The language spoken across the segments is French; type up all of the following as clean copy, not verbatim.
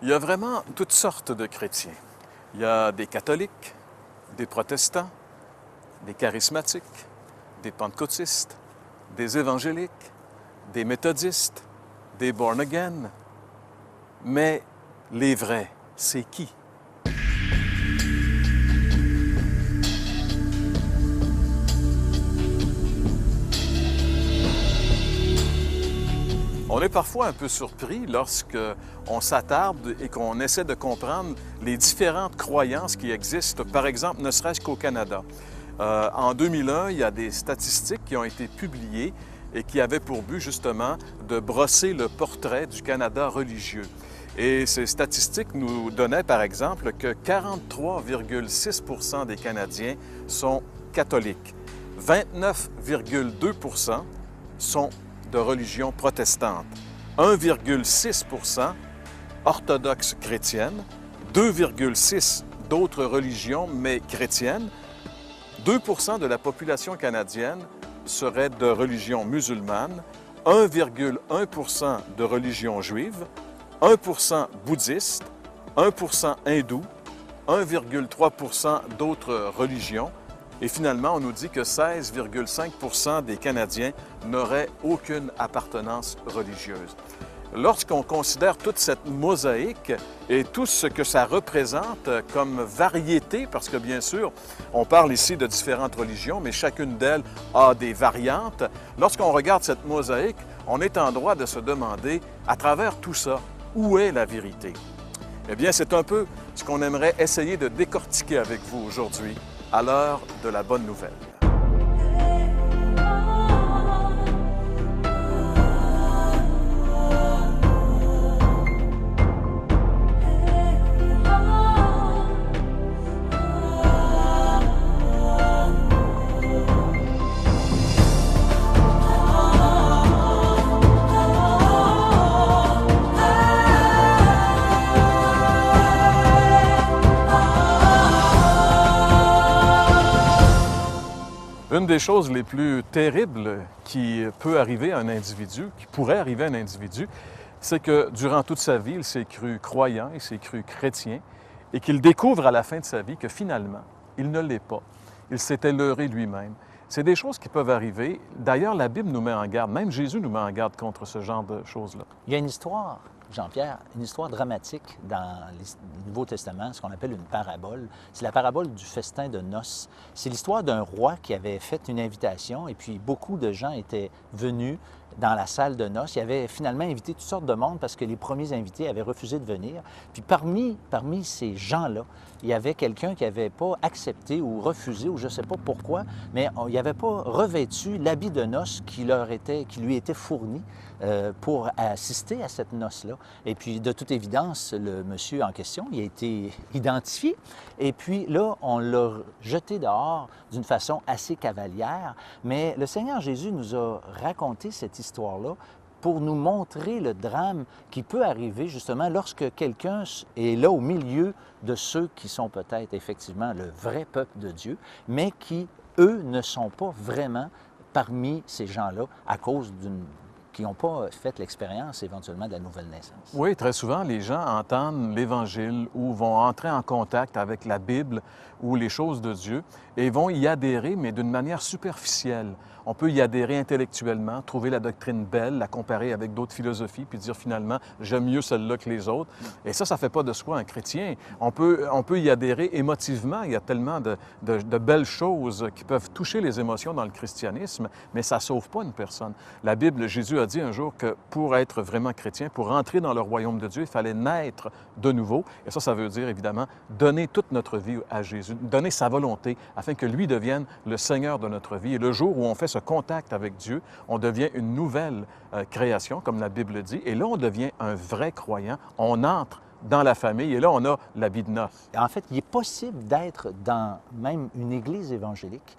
Il y a vraiment toutes sortes de chrétiens. Il y a des catholiques, des protestants, des charismatiques, des pentecôtistes, des évangéliques, des méthodistes, des born-again. Mais les vrais, c'est qui? On est parfois un peu surpris lorsque on s'attarde et qu'on essaie de comprendre les différentes croyances qui existent, par exemple, ne serait-ce qu'au Canada. En 2001, il y a des statistiques qui ont été publiées et qui avaient pour but justement de brosser le portrait du Canada religieux. Et ces statistiques nous donnaient par exemple que 43,6 des Canadiens sont catholiques, 29,2 sont de religion protestante, 1,6 orthodoxe chrétienne, 2,6 d'autres religions mais chrétiennes, 2 de la population canadienne serait de religion musulmane, 1,1 de religion juive, 1 bouddhiste, 1 hindou, 1,3 d'autres religions. Et finalement, on nous dit que 16,5 des Canadiens n'auraient aucune appartenance religieuse. Lorsqu'on considère toute cette mosaïque et tout ce que ça représente comme variété, parce que bien sûr, on parle ici de différentes religions, mais chacune d'elles a des variantes, lorsqu'on regarde cette mosaïque, on est en droit de se demander, à travers tout ça, où est la vérité? Eh bien, c'est un peu ce qu'on aimerait essayer de décortiquer avec vous aujourd'hui, à l'heure de la bonne nouvelle. Une des choses les plus terribles qui peut arriver à un individu, qui pourrait arriver à un individu, c'est que durant toute sa vie, il s'est cru croyant, il s'est cru chrétien, et qu'il découvre à la fin de sa vie que finalement, il ne l'est pas. Il s'était leurré lui-même. C'est des choses qui peuvent arriver. D'ailleurs, la Bible nous met en garde, même Jésus nous met en garde contre ce genre de choses-là. Il y a une histoire, Jean-Pierre, une histoire dramatique dans le Nouveau Testament, ce qu'on appelle une parabole. C'est la parabole du festin de noces. C'est l'histoire d'un roi qui avait fait une invitation et puis beaucoup de gens étaient venus dans la salle de noces. Il avait finalement invité toutes sortes de monde parce que les premiers invités avaient refusé de venir. Puis parmi ces gens-là, il y avait quelqu'un qui n'avait pas accepté ou refusé, ou je ne sais pas pourquoi, mais il n'avait pas revêtu l'habit de noces qui lui était fourni pour assister à cette noce-là. Et puis, de toute évidence, le monsieur en question, il a été identifié. Et puis là, on l'a jeté dehors d'une façon assez cavalière. Mais le Seigneur Jésus nous a raconté cette histoire-là pour nous montrer le drame qui peut arriver justement lorsque quelqu'un est là au milieu de ceux qui sont peut-être effectivement le vrai peuple de Dieu, mais qui, eux, ne sont pas vraiment parmi ces gens-là à cause qui n'ont pas fait l'expérience éventuellement de la nouvelle naissance. Oui, très souvent, les gens entendent l'Évangile ou vont entrer en contact avec la Bible ou les choses de Dieu et vont y adhérer, mais d'une manière superficielle. On peut y adhérer intellectuellement, trouver la doctrine belle, la comparer avec d'autres philosophies, puis dire finalement, j'aime mieux celle-là que les autres. Et ça ne fait pas de soi un chrétien. On peut y adhérer émotivement. Il y a tellement de belles choses qui peuvent toucher les émotions dans le christianisme, mais ça ne sauve pas une personne. La Bible, Jésus a dit un jour que pour être vraiment chrétien, pour entrer dans le royaume de Dieu, il fallait naître de nouveau. Et ça veut dire évidemment donner toute notre vie à Jésus, donner sa volonté afin que lui devienne le Seigneur de notre vie. Et le jour où on fait ce contact avec Dieu, on devient une nouvelle création, comme la Bible dit, et là, on devient un vrai croyant. On entre dans la famille, et là, on a l'habit de noces. En fait, il est possible d'être dans même une église évangélique,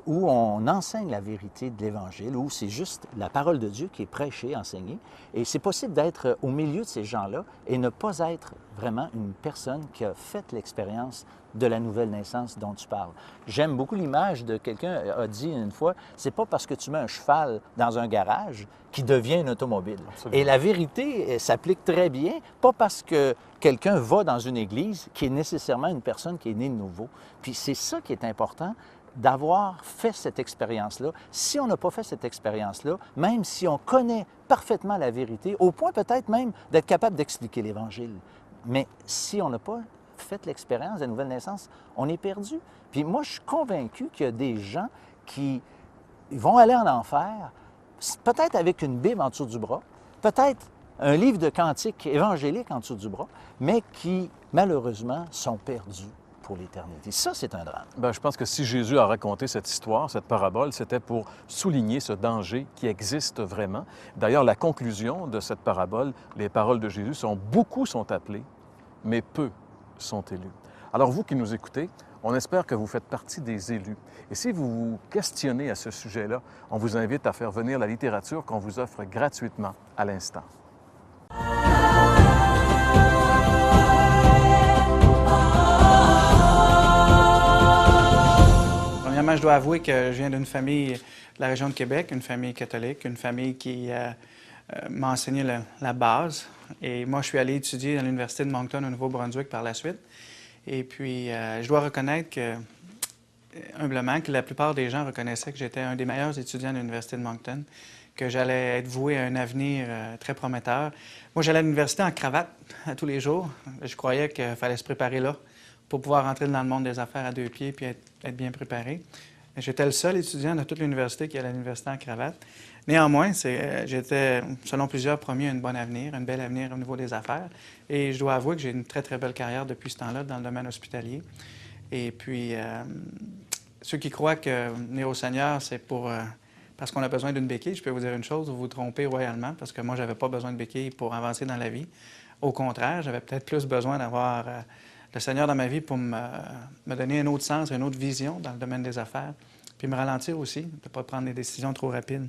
où on enseigne la vérité de l'Évangile, où c'est juste la parole de Dieu qui est prêchée, enseignée. Et c'est possible d'être au milieu de ces gens-là et ne pas être vraiment une personne qui a fait l'expérience de la nouvelle naissance dont tu parles. J'aime beaucoup l'image de quelqu'un a dit une fois, c'est pas parce que tu mets un cheval dans un garage qu'il devient une automobile. Absolument. Et la vérité s'applique très bien, pas parce que quelqu'un va dans une église qui est nécessairement une personne qui est née de nouveau. Puis c'est ça qui est important, d'avoir fait cette expérience-là. Si on n'a pas fait cette expérience-là, même si on connaît parfaitement la vérité, au point peut-être même d'être capable d'expliquer l'Évangile, mais si on n'a pas fait l'expérience de la nouvelle naissance, on est perdu. Puis moi, je suis convaincu qu'il y a des gens qui vont aller en enfer, peut-être avec une Bible en dessous du bras, peut-être un livre de cantiques évangéliques en dessous du bras, mais qui, malheureusement, sont perdus pour l'éternité. Ça, c'est un drame. Bien, je pense que si Jésus a raconté cette histoire, cette parabole, c'était pour souligner ce danger qui existe vraiment. D'ailleurs, la conclusion de cette parabole, les paroles de Jésus sont « Beaucoup sont appelés, mais peu sont élus ». Alors, vous qui nous écoutez, on espère que vous faites partie des élus. Et si vous vous questionnez à ce sujet-là, on vous invite à faire venir la littérature qu'on vous offre gratuitement à l'instant. Premièrement, je dois avouer que je viens d'une famille de la région de Québec, une famille catholique, une famille qui m'a enseigné la base. Et moi, je suis allé étudier à l'Université de Moncton au Nouveau-Brunswick par la suite. Et puis, je dois reconnaître que, humblement, que la plupart des gens reconnaissaient que j'étais un des meilleurs étudiants à l'Université de Moncton, que j'allais être voué à un avenir très prometteur. Moi, j'allais à l'université en cravate à tous les jours. Je croyais qu'il fallait se préparer là pour pouvoir entrer dans le monde des affaires à deux pieds puis être bien préparé. J'étais le seul étudiant de toute l'université qui allait à l'université en cravate. Néanmoins, j'étais, selon plusieurs, promis un bon avenir, un bel avenir au niveau des affaires. Et je dois avouer que j'ai une très, très belle carrière depuis ce temps-là dans le domaine hospitalier. Et puis, ceux qui croient que venir au Seigneur, c'est parce qu'on a besoin d'une béquille, je peux vous dire une chose, vous vous trompez royalement, parce que moi, je n'avais pas besoin de béquille pour avancer dans la vie. Au contraire, j'avais peut-être plus besoin d'avoir le Seigneur dans ma vie pour me donner un autre sens, une autre vision dans le domaine des affaires, puis me ralentir aussi, de ne pas prendre des décisions trop rapides.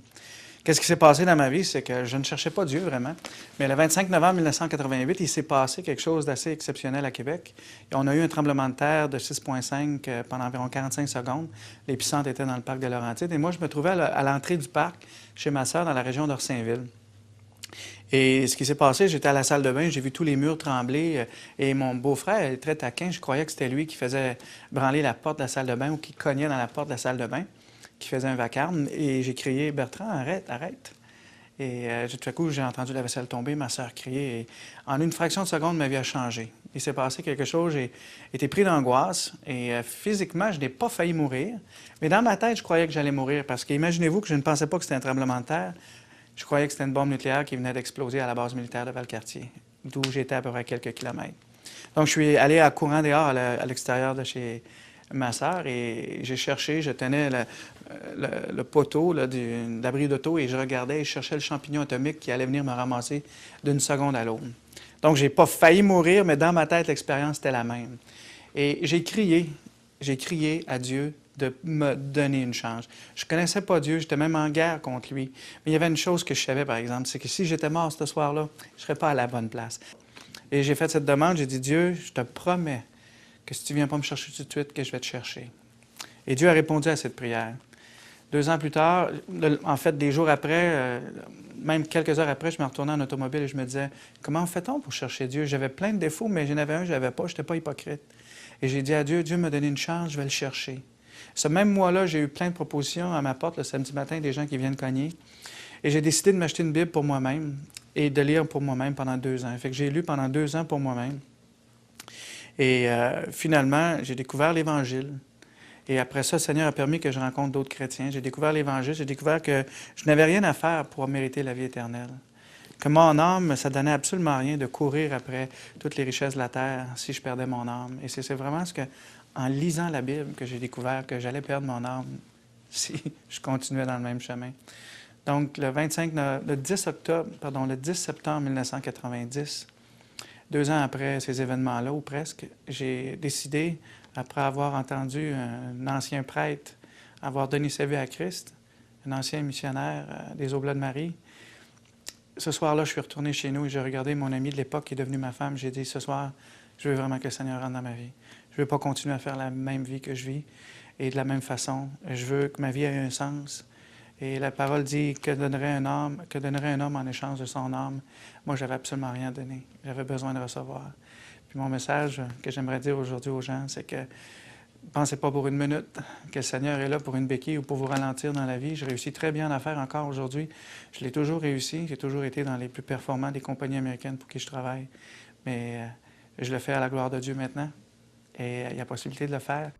Qu'est-ce qui s'est passé dans ma vie? C'est que je ne cherchais pas Dieu vraiment. Mais le 25 novembre 1988, il s'est passé quelque chose d'assez exceptionnel à Québec. Et on a eu un tremblement de terre de 6,5 pendant environ 45 secondes. L'épicentre était dans le parc de Laurentides. Et moi, je me trouvais à l'entrée du parc chez ma sœur dans la région d'Orsainville. Et ce qui s'est passé, j'étais à la salle de bain, j'ai vu tous les murs trembler. Et mon beau-frère est très taquin. Je croyais que c'était lui qui faisait branler la porte de la salle de bain ou qui cognait dans la porte de la salle de bain, qui faisait un vacarme. Et j'ai crié « Bertrand, arrête, arrête ». Et tout à coup, j'ai entendu la vaisselle tomber, ma sœur crier. Et en une fraction de seconde, ma vie a changé. Il s'est passé quelque chose, j'ai été pris d'angoisse. Et physiquement, je n'ai pas failli mourir. Mais dans ma tête, je croyais que j'allais mourir. Parce qu'imaginez-vous que je ne pensais pas que c'était un tremblement de terre. Je croyais que c'était une bombe nucléaire qui venait d'exploser à la base militaire de Valcartier, d'où j'étais à peu près quelques kilomètres. Donc, je suis allé à courant dehors à l'extérieur de chez ma sœur et j'ai cherché, je tenais le poteau de l'abri d'auto et je regardais et je cherchais le champignon atomique qui allait venir me ramasser d'une seconde à l'autre. Donc, j'ai pas failli mourir, mais dans ma tête, l'expérience était la même. Et j'ai crié à Dieu de me donner une chance. Je ne connaissais pas Dieu, j'étais même en guerre contre lui. Mais il y avait une chose que je savais, par exemple, c'est que si j'étais mort ce soir-là, je ne serais pas à la bonne place. Et j'ai fait cette demande, j'ai dit, Dieu, je te promets que si tu ne viens pas me chercher tout de suite, que je vais te chercher. Et Dieu a répondu à cette prière. 2 ans plus tard, en fait, des jours après, même quelques heures après, je me retournais en automobile et je me disais, comment fait-on pour chercher Dieu? J'avais plein de défauts, mais j'en avais un, je n'avais pas, je n'étais pas hypocrite. Et j'ai dit à Dieu, Dieu m'a donné une chance, je vais le chercher. Ce même mois-là, j'ai eu plein de propositions à ma porte le samedi matin, des gens qui viennent cogner. Et j'ai décidé de m'acheter une Bible pour moi-même et de lire pour moi-même pendant 2 ans. Fait que j'ai lu pendant 2 ans pour moi-même. Et finalement, j'ai découvert l'Évangile. Et après ça, le Seigneur a permis que je rencontre d'autres chrétiens. J'ai découvert l'Évangile, j'ai découvert que je n'avais rien à faire pour mériter la vie éternelle. Que mon âme, ça donnait absolument rien de courir après toutes les richesses de la terre si je perdais mon âme. Et c'est vraiment ce que, en lisant la Bible, que j'ai découvert que j'allais perdre mon âme si je continuais dans le même chemin. Donc, le 10 septembre 1990, 2 ans après ces événements-là, ou presque, j'ai décidé, après avoir entendu un ancien prêtre avoir donné sa vie à Christ, un ancien missionnaire des Oblats de Marie. Ce soir-là, je suis retourné chez nous et j'ai regardé mon ami de l'époque qui est devenu ma femme. J'ai dit, ce soir, je veux vraiment que le Seigneur rentre dans ma vie. Je ne veux pas continuer à faire la même vie que je vis et de la même façon. Je veux que ma vie ait un sens. Et la parole dit que donnerait un homme en échange de son âme. Moi, j'avais absolument rien donné. J'avais besoin de recevoir. Puis mon message que j'aimerais dire aujourd'hui aux gens, c'est que pensez pas pour une minute que le Seigneur est là pour une béquille ou pour vous ralentir dans la vie. Je réussis très bien à faire encore aujourd'hui. Je l'ai toujours réussi. J'ai toujours été dans les plus performants des compagnies américaines pour qui je travaille. Mais je le fais à la gloire de Dieu maintenant. Et il y a possibilité de le faire.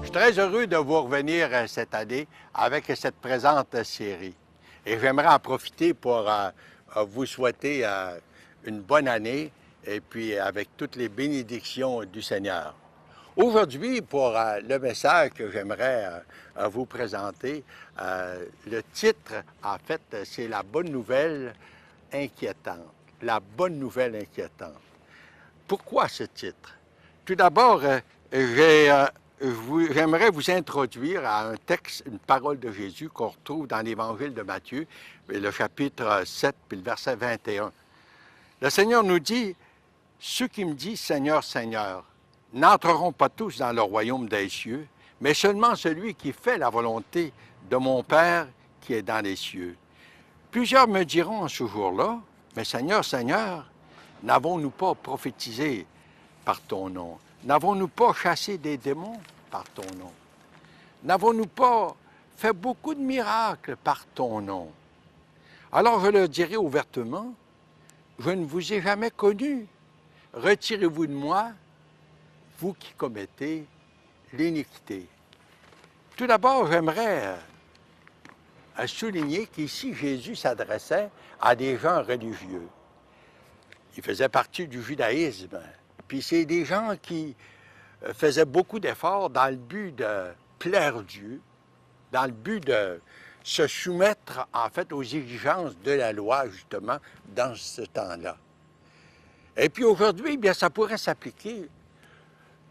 Je suis très heureux de vous revenir cette année avec cette présente série. Et j'aimerais en profiter pour vous souhaiter une bonne année et puis avec toutes les bénédictions du Seigneur. Aujourd'hui, pour le message que j'aimerais vous présenter, le titre, en fait, c'est « La bonne nouvelle inquiétante ». La bonne nouvelle inquiétante. Pourquoi ce titre? Tout d'abord, j'aimerais vous introduire à un texte, une parole de Jésus qu'on retrouve dans l'Évangile de Matthieu, le chapitre 7, puis le verset 21. Le Seigneur nous dit, « Ceux qui me disent, Seigneur, Seigneur, n'entreront pas tous dans le royaume des cieux, mais seulement celui qui fait la volonté de mon Père qui est dans les cieux. Plusieurs me diront en ce jour-là, mais Seigneur, Seigneur, n'avons-nous pas prophétisé par ton nom? N'avons-nous pas chassé des démons par ton nom? N'avons-nous pas fait beaucoup de miracles par ton nom? Alors je leur dirai ouvertement, je ne vous ai jamais connu. Retirez-vous de moi, vous qui commettez l'iniquité. » Tout d'abord, j'aimerais souligner qu'ici, Jésus s'adressait à des gens religieux. Il faisait partie du judaïsme. Puis c'est des gens qui faisaient beaucoup d'efforts dans le but de plaire Dieu, dans le but de se soumettre, en fait, aux exigences de la loi, justement, dans ce temps-là. Et puis aujourd'hui, bien, ça pourrait s'appliquer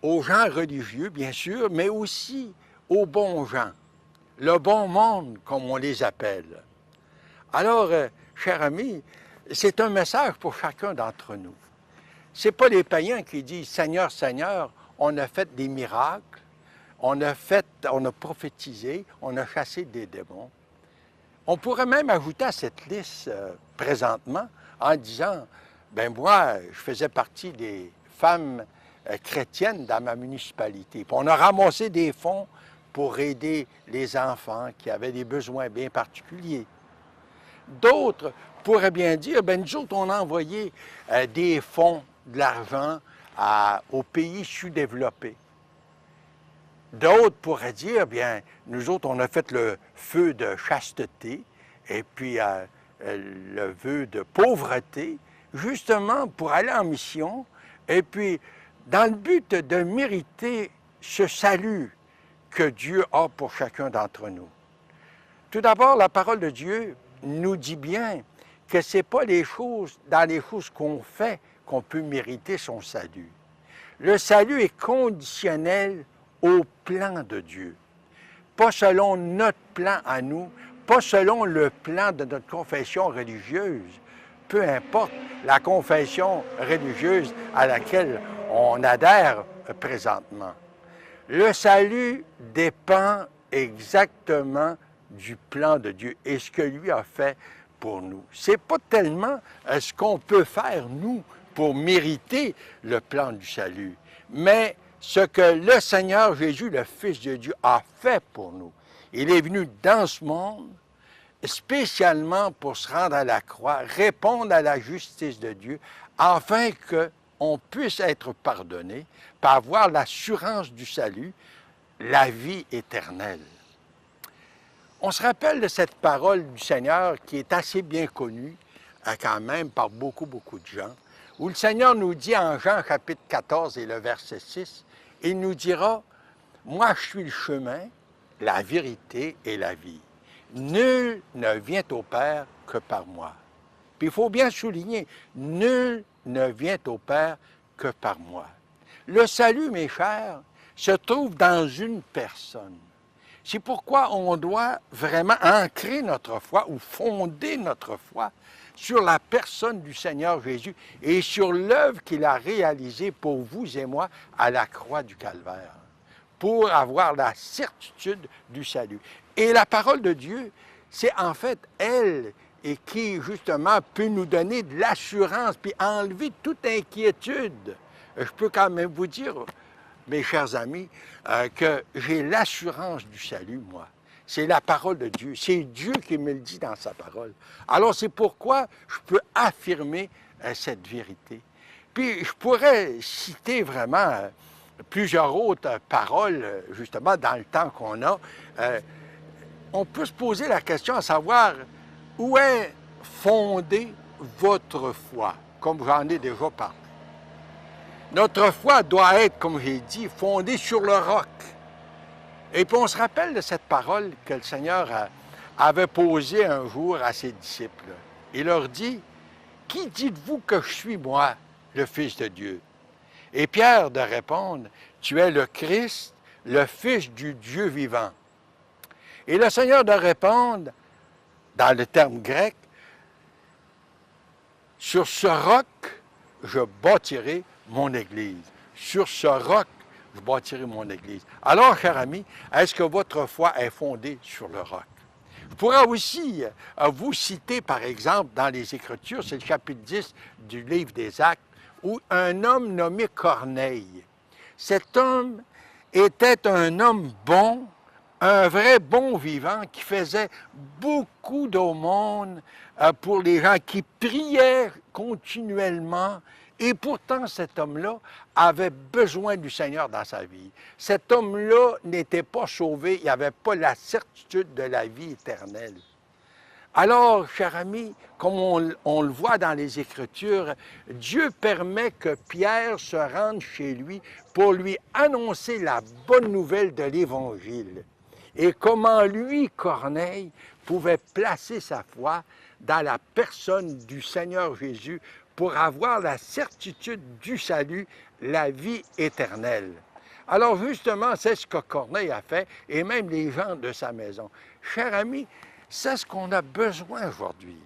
aux gens religieux, bien sûr, mais aussi aux bons gens, le bon monde, comme on les appelle. Alors, chers amis, c'est un message pour chacun d'entre nous. Ce n'est pas les païens qui disent « Seigneur, Seigneur, on a fait des miracles, on a prophétisé, on a chassé des démons. » On pourrait même ajouter à cette liste présentement en disant « Ben moi, je faisais partie des femmes chrétiennes dans ma municipalité. Puis on a ramassé des fonds pour aider les enfants qui avaient des besoins bien particuliers. » D'autres pourraient bien dire « Ben nous autres, on a envoyé des fonds, de l'argent aux pays sous-développés. » D'autres pourraient dire, bien, nous autres, on a fait le feu de chasteté et puis le vœu de pauvreté, justement pour aller en mission et puis dans le but de mériter ce salut que Dieu a pour chacun d'entre nous. Tout d'abord, la parole de Dieu nous dit bien que ce n'est pas dans les choses qu'on fait qu'on peut mériter son salut. Le salut est conditionnel au plan de Dieu. Pas selon notre plan à nous, pas selon le plan de notre confession religieuse. Peu importe la confession religieuse à laquelle on adhère présentement. Le salut dépend exactement du plan de Dieu et ce que lui a fait pour nous. Ce n'est pas tellement ce qu'on peut faire, nous, pour mériter le plan du salut, mais ce que le Seigneur Jésus, le Fils de Dieu, a fait pour nous. Il est venu dans ce monde spécialement pour se rendre à la croix, répondre à la justice de Dieu, afin qu'on puisse être pardonné, par avoir l'assurance du salut, la vie éternelle. On se rappelle de cette parole du Seigneur qui est assez bien connue quand même par beaucoup de gens, où le Seigneur nous dit en Jean chapitre 14 et le verset 6, il nous dira, « Moi je suis le chemin, la vérité et la vie. Nul ne vient au Père que par moi. » Puis il faut bien souligner, « Nul ne vient au Père que par moi. » Le salut, mes chers, se trouve dans une personne. C'est pourquoi on doit vraiment ancrer notre foi ou fonder notre foi sur la personne du Seigneur Jésus et sur l'œuvre qu'il a réalisée pour vous et moi à la croix du Calvaire, pour avoir la certitude du salut. Et la parole de Dieu, c'est en fait elle et qui, justement, peut nous donner de l'assurance puis enlever toute inquiétude. Je peux quand même vous dire, mes chers amis, que j'ai l'assurance du salut, moi. C'est la parole de Dieu. C'est Dieu qui me le dit dans sa parole. Alors, c'est pourquoi je peux affirmer cette vérité. Puis, je pourrais citer vraiment plusieurs autres paroles, justement, dans le temps qu'on a. On peut se poser la question à savoir où est fondée votre foi, comme j'en ai déjà parlé. Notre foi doit être, comme j'ai dit, fondée sur le roc. Et puis on se rappelle de cette parole que le Seigneur avait posée un jour à ses disciples. Il leur dit, « Qui dites-vous que je suis, moi, le Fils de Dieu? » Et Pierre de répondre, « Tu es le Christ, le Fils du Dieu vivant. » Et le Seigneur de répondre, dans le terme grec, « Sur ce roc, je bâtirai mon Église. » Sur ce roc, je bâtirai mon Église. Alors, chers amis, est-ce que votre foi est fondée sur le roc? Je pourrais aussi vous citer, par exemple, dans les Écritures, c'est le chapitre 10 du livre des Actes, où un homme nommé Corneille. Cet homme était un homme bon, un vrai bon vivant qui faisait beaucoup d'aumônes pour les gens qui priaient continuellement. Et pourtant, cet homme-là avait besoin du Seigneur dans sa vie. Cet homme-là n'était pas sauvé, il n'avait pas la certitude de la vie éternelle. Alors, chers amis, comme on le voit dans les Écritures, Dieu permet que Pierre se rende chez lui pour lui annoncer la bonne nouvelle de l'Évangile. Et comment lui, Corneille, pouvait placer sa foi dans la personne du Seigneur Jésus pour avoir la certitude du salut, la vie éternelle. Alors justement, c'est ce que Corneille a fait, et même les gens de sa maison. Chers amis, c'est ce qu'on a besoin aujourd'hui.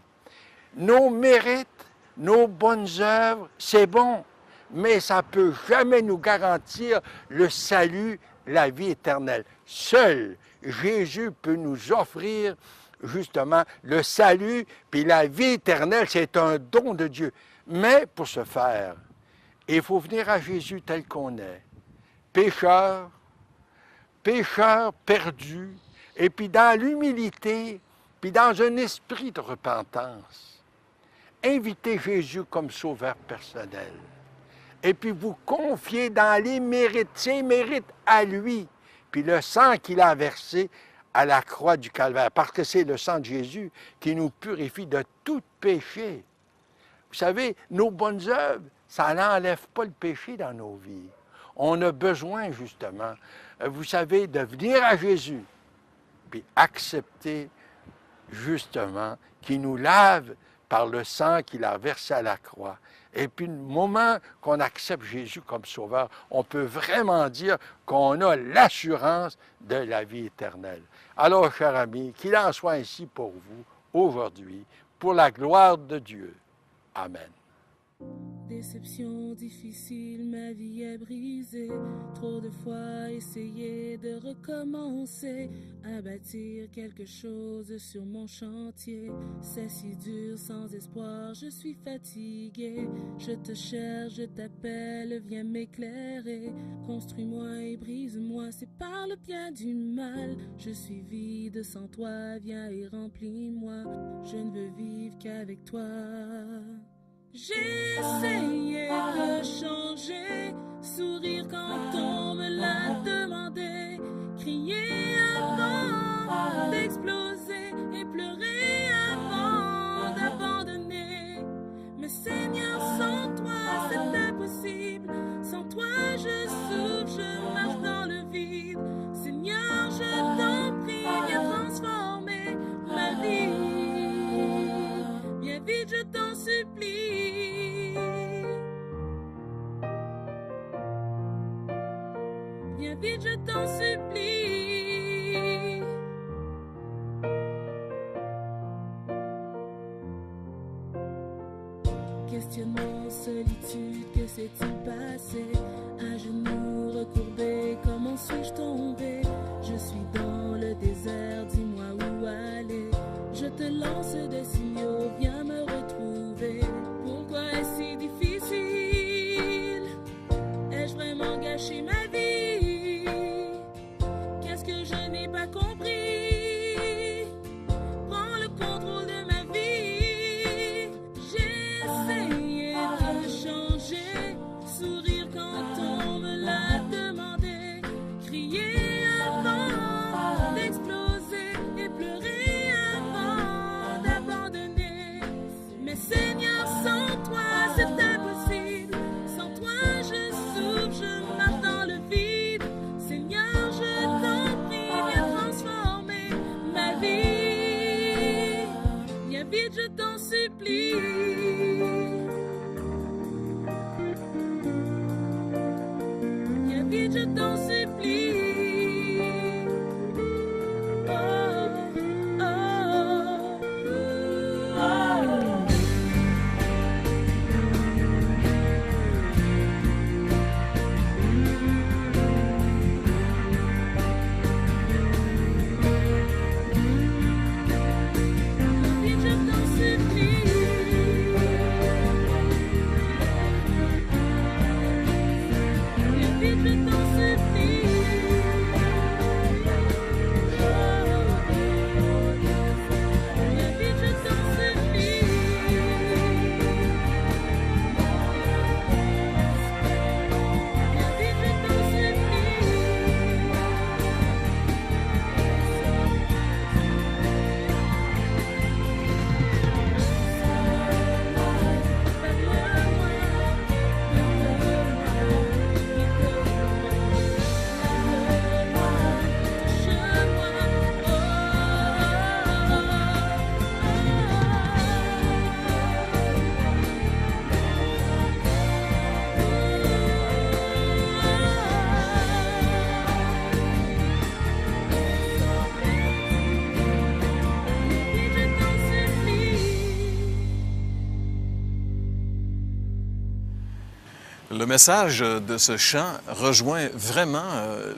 Nos mérites, nos bonnes œuvres, c'est bon, mais ça ne peut jamais nous garantir le salut, la vie éternelle. Seul Jésus peut nous offrir justement le salut, puis la vie éternelle, c'est un don de Dieu. Mais pour ce faire, il faut venir à Jésus tel qu'on est, pécheur perdu, et puis dans l'humilité, puis dans un esprit de repentance, invitez Jésus comme sauveur personnel, et puis vous confiez dans les mérites, ses mérites à lui, puis le sang qu'il a versé à la croix du Calvaire, parce que c'est le sang de Jésus qui nous purifie de tout péché. Vous savez, nos bonnes œuvres, ça n'enlève pas le péché dans nos vies. On a besoin, justement, vous savez, de venir à Jésus, puis accepter, justement, qu'il nous lave par le sang qu'il a versé à la croix. Et puis, le moment qu'on accepte Jésus comme sauveur, on peut vraiment dire qu'on a l'assurance de la vie éternelle. Alors, chers amis, qu'il en soit ainsi pour vous, aujourd'hui, pour la gloire de Dieu. Amen. Déception difficile, ma vie est brisée. Trop de fois essayé de recommencer à bâtir quelque chose sur mon chantier. C'est si dur, sans espoir, je suis fatigué. Je te cherche, je t'appelle, viens m'éclairer. Construis-moi et brise-moi, c'est par le bien du mal. Je suis vide sans toi, viens et remplis-moi. Je ne veux vivre qu'avec toi. J'ai essayé de changer, sourire quand on me l'a demandé, crier avant d'exploser. Viens vite, je t'en supplie. Questionnement, solitude, que s'est-il passé? À genoux recourbés, comment suis-je tombé? Je suis dans le désert, dis-moi où aller. Je te lance des signaux, viens me retrouver. Pourquoi est-ce si difficile? Ai-je vraiment gâché ma vie? Qu'est-ce que je n'ai pas compris? Prends le contrôle de ma vie. J'ai essayé de changer, sourire quand on me l'a demandé, crier avant d'exploser et pleurer avant d'abandonner. Mais Seigneur, sans toi c'est impossible. Sans toi je souffre, je marche dans le vide. Seigneur, je t'en prie, viens transformer ma vie. Viens vite, je t'en supplie. Viens vite, je t'en supplie. Oh, oh, oh. Viens vite, je t'en supplie. Viens vite, je t'en supplie. Viens vite, je t'en supplie. Viens vite, je t'en Le message de ce chant rejoint vraiment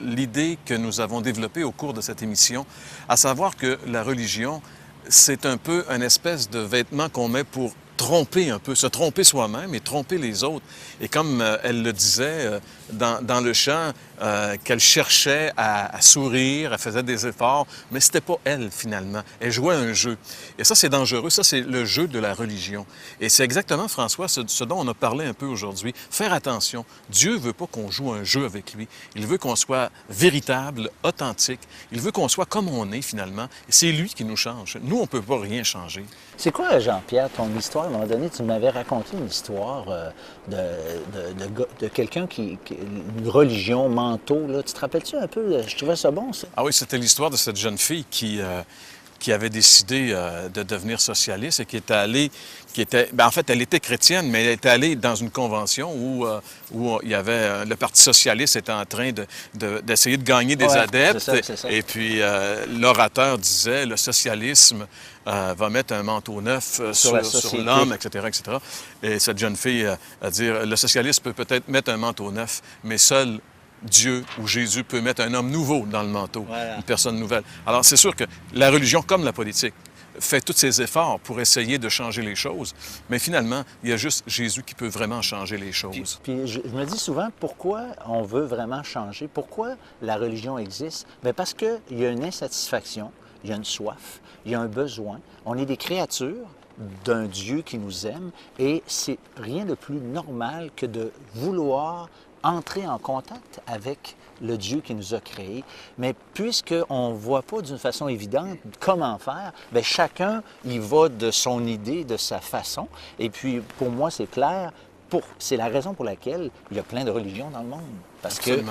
l'idée que nous avons développée au cours de cette émission, à savoir que la religion, c'est un peu une espèce de vêtement qu'on met pour tromper un peu, se tromper soi-même et tromper les autres. Et comme elle le disait dans le chant, qu'elle cherchait à sourire, elle faisait des efforts, mais c'était pas elle finalement. Elle jouait un jeu. Et ça, c'est dangereux. Ça, c'est le jeu de la religion. Et c'est exactement, François, ce dont on a parlé un peu aujourd'hui. Faire attention. Dieu veut pas qu'on joue un jeu avec lui. Il veut qu'on soit véritable, authentique. Il veut qu'on soit comme on est finalement. Et c'est lui qui nous change. Nous, on peut pas rien changer. C'est quoi, Jean-Pierre, ton histoire? À un moment donné, tu m'avais raconté une histoire de quelqu'un une religion, manteau. Là. Tu te rappelles-tu un peu? Je trouvais ça bon, ça. Ah oui, c'était l'histoire de cette jeune fille qui avait décidé de devenir socialiste et qui était allée... en fait, elle était chrétienne, mais elle était allée dans une convention où il y avait... le Parti socialiste était en train d'essayer de gagner des adeptes. C'est ça. Et puis, l'orateur disait, le socialisme va mettre un manteau neuf sur l'homme, etc., etc. Et cette jeune fille a dit, le socialisme peut peut-être mettre un manteau neuf, mais seul Dieu ou Jésus peut mettre un homme nouveau dans le manteau, une personne nouvelle. Alors, c'est sûr que la religion, comme la politique, fait tous ses efforts pour essayer de changer les choses, mais finalement, il y a juste Jésus qui peut vraiment changer les choses. Puis je me dis souvent, pourquoi on veut vraiment changer? Pourquoi la religion existe? Bien parce qu'il y a une insatisfaction, il y a une soif, il y a un besoin. On est des créatures d'un Dieu qui nous aime et c'est rien de plus normal que de vouloir entrer en contact avec le Dieu qui nous a créés. Mais puisqu'on ne voit pas d'une façon évidente comment faire, bien, chacun y va de son idée, de sa façon. Et puis, pour moi, c'est clair, c'est la raison pour laquelle il y a plein de religions dans le monde. Parce qu'il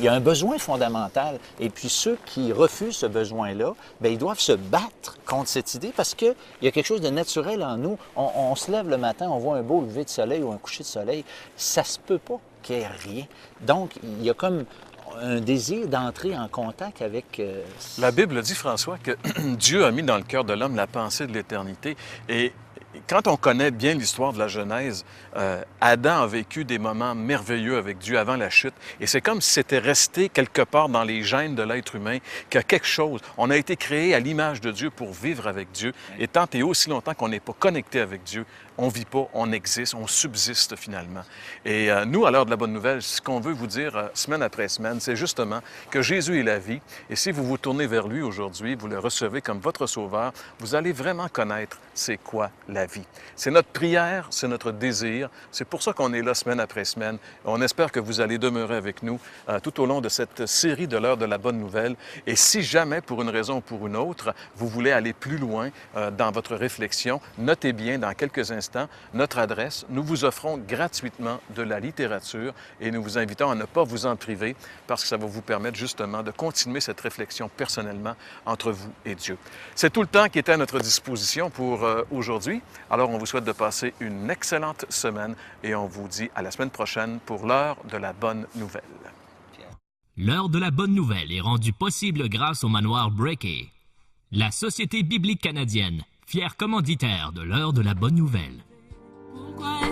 y a un besoin fondamental. Et puis ceux qui refusent ce besoin-là, bien, ils doivent se battre contre cette idée parce qu'il y a quelque chose de naturel en nous. On se lève le matin, on voit un beau lever de soleil ou un coucher de soleil. Ça se peut pas qu'il n'y ait rien. Donc, il y a comme un désir d'entrer en contact avec... La Bible dit, François, que Dieu a mis dans le cœur de l'homme la pensée de l'éternité. Et quand on connaît bien l'histoire de la Genèse, Adam a vécu des moments merveilleux avec Dieu avant la chute. Et c'est comme si c'était resté quelque part dans les gènes de l'être humain, qu'il y a quelque chose. On a été créé à l'image de Dieu pour vivre avec Dieu. Et tant et aussi longtemps qu'on n'est pas connecté avec Dieu, on ne vit pas, on existe, on subsiste finalement. Et nous, à l'heure de la bonne nouvelle, ce qu'on veut vous dire semaine après semaine, c'est justement que Jésus est la vie. Et si vous vous tournez vers lui aujourd'hui, vous le recevez comme votre sauveur, vous allez vraiment connaître c'est quoi la vie. C'est notre prière, c'est notre désir. C'est pour ça qu'on est là semaine après semaine. On espère que vous allez demeurer avec nous tout au long de cette série de l'heure de la bonne nouvelle. Et si jamais, pour une raison ou pour une autre, vous voulez aller plus loin dans votre réflexion, notez bien dans quelques instants notre adresse. Nous vous offrons gratuitement de la littérature et nous vous invitons à ne pas vous en priver parce que ça va vous permettre justement de continuer cette réflexion personnellement entre vous et Dieu. C'est tout le temps qui était à notre disposition pour aujourd'hui. Alors, on vous souhaite de passer une excellente semaine et on vous dit à la semaine prochaine pour l'heure de la bonne nouvelle. L'heure de la bonne nouvelle est rendue possible grâce au manoir Breakey. La Société biblique canadienne, fière commanditaire de l'heure de la bonne nouvelle. Pourquoi